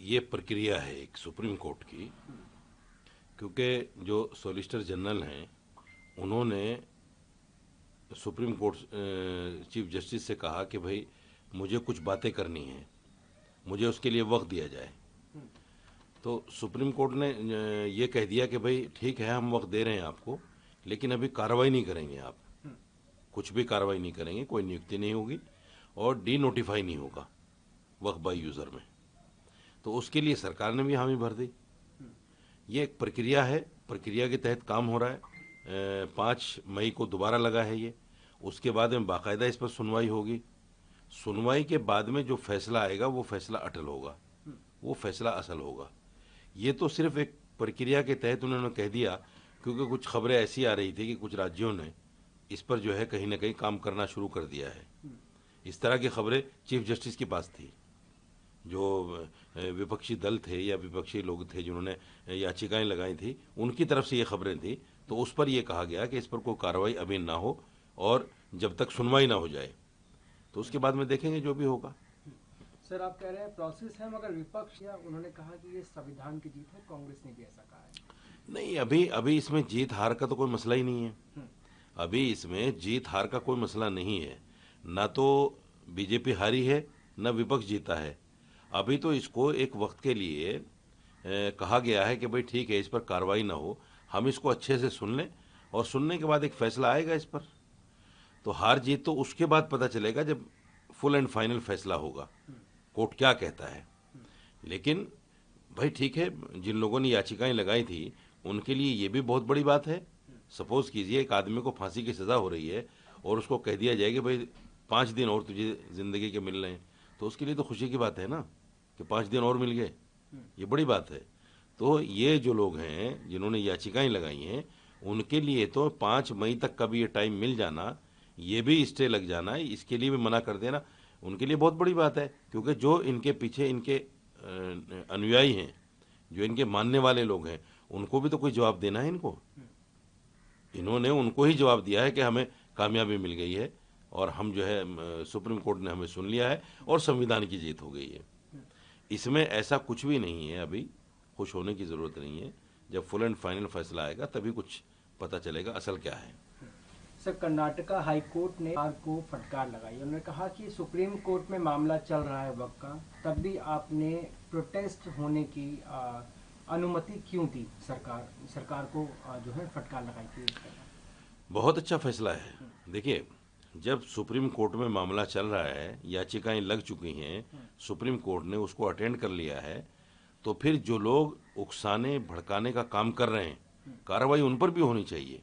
ये प्रक्रिया है एक सुप्रीम कोर्ट की, क्योंकि जो सॉलिसिटर जनरल हैं उन्होंने सुप्रीम कोर्ट चीफ जस्टिस से कहा कि भाई मुझे कुछ बातें करनी हैं, मुझे उसके लिए वक्त दिया जाए। तो सुप्रीम कोर्ट ने ये कह दिया कि भाई ठीक है, हम वक्त दे रहे हैं आपको, लेकिन अभी कार्रवाई नहीं करेंगे आप, कुछ भी कार्रवाई नहीं करेंगे, कोई नियुक्ति नहीं होगी और डी नोटिफाई नहीं होगा वक्त बाय यूज़र में। तो उसके लिए सरकार ने भी हामी भर दी। ये एक प्रक्रिया है, प्रक्रिया के तहत काम हो रहा है। 5 मई को दोबारा लगा है ये, उसके बाद में बाकायदा इस पर सुनवाई होगी। सुनवाई के बाद में जो फैसला आएगा वो फैसला अटल होगा, वो फैसला असल होगा। ये तो सिर्फ एक प्रक्रिया के तहत उन्होंने कह दिया, क्योंकि कुछ खबरें ऐसी आ रही थी कि कुछ राज्यों ने इस पर जो है कहीं ना कहीं काम करना शुरू कर दिया है। इस तरह की खबरें चीफ जस्टिस के पास थी। जो विपक्षी दल थे या विपक्षी लोग थे जिन्होंने याचिकाएं लगाई थी, उनकी तरफ से ये खबरें थी। तो उस पर यह कहा गया कि इस पर कोई कार्रवाई अभी ना हो और जब तक सुनवाई ना हो जाए, तो उसके बाद में देखेंगे जो भी होगा। सर, आप कह रहे हैं प्रोसेस है, मगर विपक्ष या उन्होंने कहा कि ये संविधान की जीत है, कांग्रेस ने भी ऐसा कहा है। नहीं, अभी इसमें जीत हार का तो कोई मसला ही नहीं है। अभी इसमें जीत हार का कोई मसला नहीं है। ना तो बीजेपी हारी है, ना विपक्ष जीता है। अभी तो इसको एक वक्त के लिए कहा गया है कि भाई ठीक है, इस पर कार्रवाई ना हो, हम इसको अच्छे से सुन लें और सुनने के बाद एक फैसला आएगा इस पर। तो हार जीत तो उसके बाद पता चलेगा जब फुल एंड फाइनल फैसला होगा, कोर्ट क्या कहता है। लेकिन भाई ठीक है, जिन लोगों ने याचिकाएं लगाई थी उनके लिए ये भी बहुत बड़ी बात है। सपोज कीजिए एक आदमी को फांसी की सज़ा हो रही है और उसको कह दिया जाए कि भाई 5 दिन और तुझे ज़िंदगी के मिल रहे हैं, तो उसके लिए तो खुशी की बात है ना कि 5 दिन और मिल गए, ये बड़ी बात है। तो ये जो लोग हैं जिन्होंने याचिकाएं लगाई हैं, उनके लिए तो 5 मई तक का भी ये टाइम मिल जाना, ये भी स्टे लग जाना, इसके लिए भी मना कर देना, उनके लिए बहुत बड़ी बात है। क्योंकि जो इनके पीछे इनके अनुयायी हैं, जो इनके मानने वाले लोग हैं, उनको भी तो कोई जवाब देना है इनको। इन्होंने उनको ही जवाब दिया है कि हमें कामयाबी मिल गई है और हम जो है सुप्रीम कोर्ट ने हमें सुन लिया है और संविधान की जीत हो गई है। इसमें ऐसा कुछ भी नहीं है, अभी खुश होने की ज़रूरत नहीं है। जब फुल एंड फाइनल फैसला आएगा तभी कुछ पता चलेगा असल क्या है। सर, कर्नाटका हाई कोर्ट ने सरकार को फटकार लगाई। उन्होंने कहा कि सुप्रीम कोर्ट में मामला चल रहा है वक्त का, तब भी आपने प्रोटेस्ट होने की अनुमति क्यों दी? सरकार को जो है फटकार लगाई थी। बहुत अच्छा फैसला है। देखिए, जब सुप्रीम कोर्ट में मामला चल रहा है, याचिकाएं लग चुकी हैं, सुप्रीम कोर्ट ने उसको अटेंड कर लिया है, तो फिर जो लोग उकसाने भड़काने का काम कर रहे हैं, कार्रवाई उन पर भी होनी चाहिए।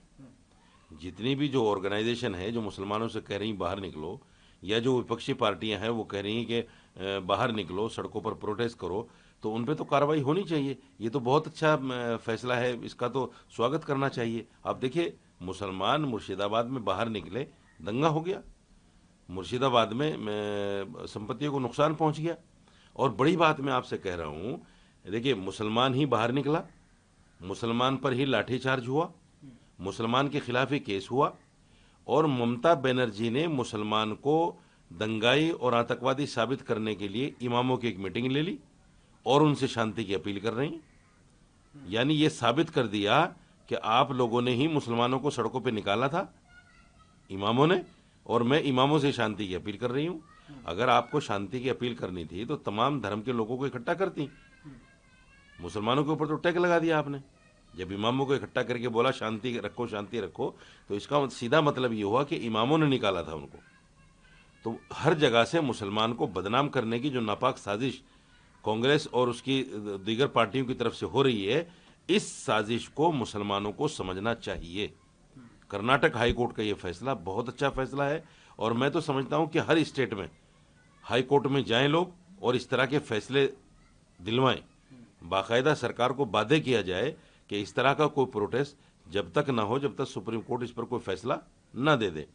जितनी भी जो ऑर्गेनाइजेशन है जो मुसलमानों से कह रही बाहर निकलो, या जो विपक्षी पार्टियां हैं वो कह रही हैं कि बाहर निकलो, सड़कों पर प्रोटेस्ट करो, तो उन पे तो कार्रवाई होनी चाहिए। ये तो बहुत अच्छा फैसला है, इसका तो स्वागत करना चाहिए। आप देखिए, मुसलमान मुर्शिदाबाद में बाहर निकले, दंगा हो गया, मुर्शिदाबाद में संपत्तियों को नुकसान पहुंच गया। और बड़ी बात मैं आपसे कह रहा हूं, देखिए, मुसलमान ही बाहर निकला, मुसलमान पर ही लाठीचार्ज हुआ, मुसलमान के खिलाफ ही केस हुआ, और ममता बनर्जी ने मुसलमान को दंगाई और आतंकवादी साबित करने के लिए इमामों की एक मीटिंग ले ली और उनसे शांति की अपील कर रही। यानी ये साबित कर दिया कि आप लोगों ने ही मुसलमानों को सड़कों पे निकाला था, इमामों ने, और मैं इमामों से शांति की अपील कर रही हूं। अगर आपको शांति की अपील करनी थी तो तमाम धर्म के लोगों को इकट्ठा करती। मुसलमानों के ऊपर तो टैग लगा दिया आपने। जब इमामों को इकट्ठा करके बोला शांति रखो, शांति रखो, तो इसका सीधा मतलब ये हुआ कि इमामों ने निकाला था उनको। तो हर जगह से मुसलमान को बदनाम करने की जो नापाक साजिश कांग्रेस और उसकी दीगर पार्टियों की तरफ से हो रही है, इस साजिश को मुसलमानों को समझना चाहिए। कर्नाटक हाई कोर्ट का ये फैसला बहुत अच्छा फैसला है और मैं तो समझता हूं कि हर स्टेट में हाई कोर्ट में जाएं लोग और इस तरह के फैसले दिलवाएं। बाकायदा सरकार को बाध्य किया जाए कि इस तरह का कोई प्रोटेस्ट जब तक ना हो, जब तक सुप्रीम कोर्ट इस पर कोई फैसला ना दे दे।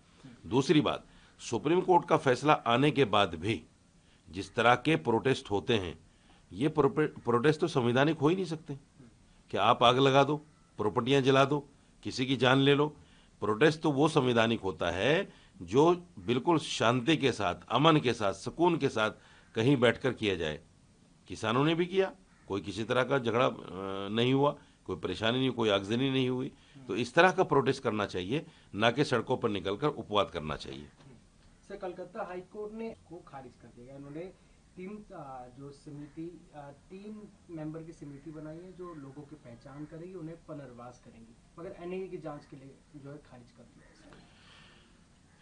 दूसरी बात, सुप्रीम कोर्ट का फैसला आने के बाद भी जिस तरह के प्रोटेस्ट होते हैं, ये प्रोटेस्ट तो संवैधानिक हो ही नहीं सकते कि आप आग लगा दो, प्रॉपर्टियां जला दो, किसी की जान ले लो। प्रोटेस्ट तो वो संवैधानिक होता है जो बिल्कुल शांति के साथ, अमन के साथ, सुकून के साथ कहीं बैठकर किया जाए। किसानों ने भी किया, कोई किसी तरह का झगड़ा नहीं हुआ, कोई परेशानी नहीं, कोई आगजनी नहीं हुई। तो इस तरह का प्रोटेस्ट करना चाहिए, ना कि सड़कों पर निकलकर उपवाद करना चाहिए। सर, कलकत्ता हाई कोर्ट ने को खारिज कर दिया। उन्होंने तीन मेंबर की समिति बनाई है जो लोगों की पहचान करेगी, उन्हें पुनर्वास करेंगी, मगर एनआईए की जांच के लिए जो है खारिज कर दिया।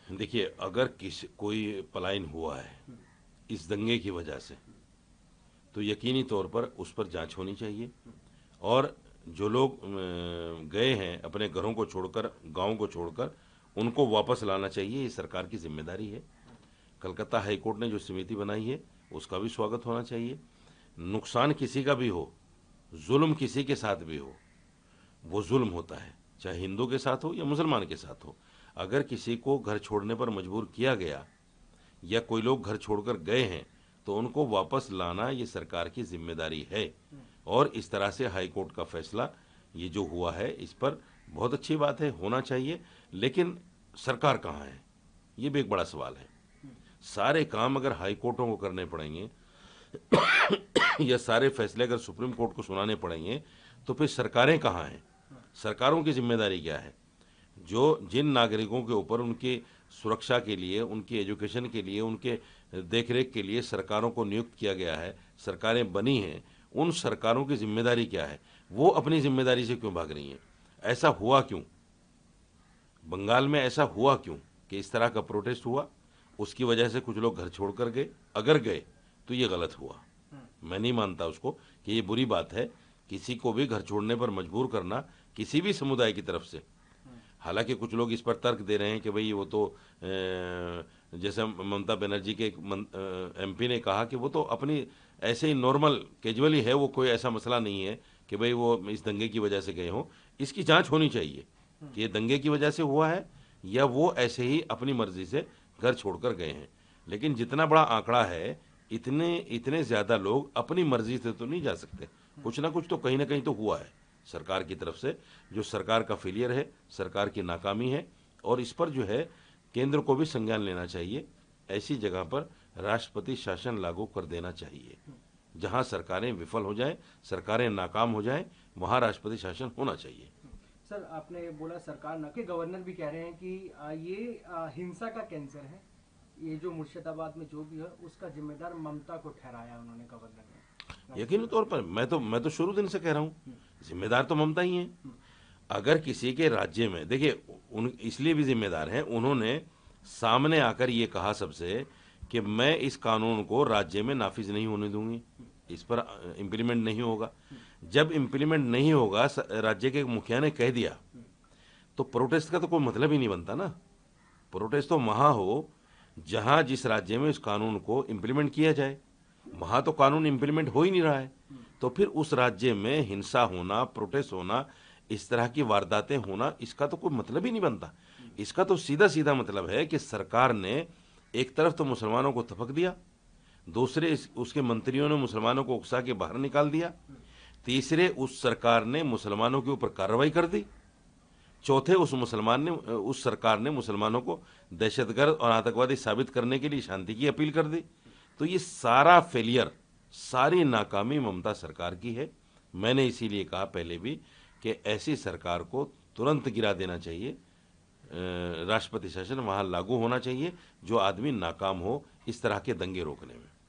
देखिए, अगर कोई पलायन हुआ है इस दंगे की वजह से, तो यकीनी तौर पर उस पर जांच होनी चाहिए, और जो लोग गए हैं अपने घरों को छोड़कर, गांवों को छोड़कर, उनको वापस लाना चाहिए। ये सरकार की जिम्मेदारी है। कलकत्ता हाई कोर्ट ने जो समिति बनाई है उसका भी स्वागत होना चाहिए। नुकसान किसी का भी हो, जुल्म किसी के साथ भी हो, वो जुल्म होता है, चाहे हिंदू के साथ हो या मुसलमान के साथ हो। अगर किसी को घर छोड़ने पर मजबूर किया गया या कोई लोग घर छोड़कर गए हैं, तो उनको वापस लाना ये सरकार की जिम्मेदारी है। और इस तरह से हाई कोर्ट का फैसला ये जो हुआ है, इस पर बहुत अच्छी बात है, होना चाहिए। लेकिन सरकार कहाँ है, ये भी एक बड़ा सवाल है। सारे काम अगर हाई कोर्टों को करने पड़ेंगे या सारे फैसले अगर सुप्रीम कोर्ट को सुनाने पड़ेंगे, तो फिर सरकारें कहाँ हैं? सरकारों की जिम्मेदारी क्या है? जिन नागरिकों के ऊपर उनकी सुरक्षा के लिए, उनकी एजुकेशन के लिए, उनके देखरेख के लिए सरकारों को नियुक्त किया गया है, सरकारें बनी हैं, उन सरकारों की जिम्मेदारी क्या है? वो अपनी जिम्मेदारी से क्यों भाग रही हैं? ऐसा हुआ क्यों? बंगाल में ऐसा हुआ क्यों कि इस तरह का प्रोटेस्ट हुआ? उसकी वजह से कुछ लोग घर छोड़कर गए। अगर गए तो ये गलत हुआ। मैं नहीं मानता उसको कि ये बुरी बात है, किसी को भी घर छोड़ने पर मजबूर करना किसी भी समुदाय की तरफ से। हालांकि कुछ लोग इस पर तर्क दे रहे हैं कि भाई वो तो जैसे ममता बनर्जी के एमपी ने कहा कि वो तो अपनी ऐसे ही नॉर्मल कैजुअली है, वो कोई ऐसा मसला नहीं है कि भाई वो इस दंगे की वजह से गए हों। इसकी जांच होनी चाहिए कि ये दंगे की वजह से हुआ है या वो ऐसे ही अपनी मर्जी से घर छोड़कर गए हैं। लेकिन जितना बड़ा आंकड़ा है, इतने ज़्यादा लोग अपनी मर्जी से तो नहीं जा सकते। कुछ ना कुछ तो कहीं ना कहीं तो हुआ है सरकार की तरफ से, जो सरकार का फेलियर है, सरकार की नाकामी है। और इस पर जो है केंद्र को भी संज्ञान लेना चाहिए। ऐसी जगह पर राष्ट्रपति शासन लागू कर देना चाहिए। जहां सरकारें विफल हो जाएं, सरकारें नाकाम हो जाएं, वहां राष्ट्रपति शासन होना चाहिए। सर, आपने बोला सरकार न के गवर्नर भी कह रहे हैं कि ये हिंसा का कैंसर है। ये जो मुर्शिदाबाद में जो भी है उसका जिम्मेदार ममता को ठहराया उन्होंने, गवर्नर ने। यकीनी तौर पर मैं तो शुरू दिन से कह रहा हूँ, जिम्मेदार तो ममता ही है। अगर किसी के राज्य में, देखिए इसलिए भी जिम्मेदार हैं, उन्होंने सामने आकर ये कहा सबसे कि मैं इस कानून को राज्य में नाफिज नहीं होने दूंगी, इस पर इम्प्लीमेंट नहीं होगा। जब इम्प्लीमेंट नहीं होगा, राज्य के मुखिया ने कह दिया, तो प्रोटेस्ट का तो कोई मतलब ही नहीं बनता ना। प्रोटेस्ट तो वहां हो जहां जिस राज्य में इस कानून को इम्प्लीमेंट किया जाए। वहां तो कानून इम्प्लीमेंट हो ही नहीं रहा है, तो फिर उस राज्य में हिंसा होना, प्रोटेस्ट होना, इस तरह की वारदातें होना, इसका तो कोई मतलब ही नहीं बनता। इसका तो सीधा सीधा मतलब है कि सरकार ने एक तरफ तो मुसलमानों को थपक दिया, दूसरे उसके मंत्रियों ने मुसलमानों को उकसा के बाहर निकाल दिया, तीसरे उस सरकार ने मुसलमानों के ऊपर कार्रवाई कर दी, चौथे उस सरकार ने मुसलमानों को दहशतगर्द और आतंकवादी साबित करने के लिए शांति की अपील कर दी। तो ये सारा फेलियर, सारी नाकामी ममता सरकार की है। मैंने इसीलिए कहा पहले भी कि ऐसी सरकार को तुरंत गिरा देना चाहिए। राष्ट्रपति शासन वहां लागू होना चाहिए, जो आदमी नाकाम हो इस तरह के दंगे रोकने में।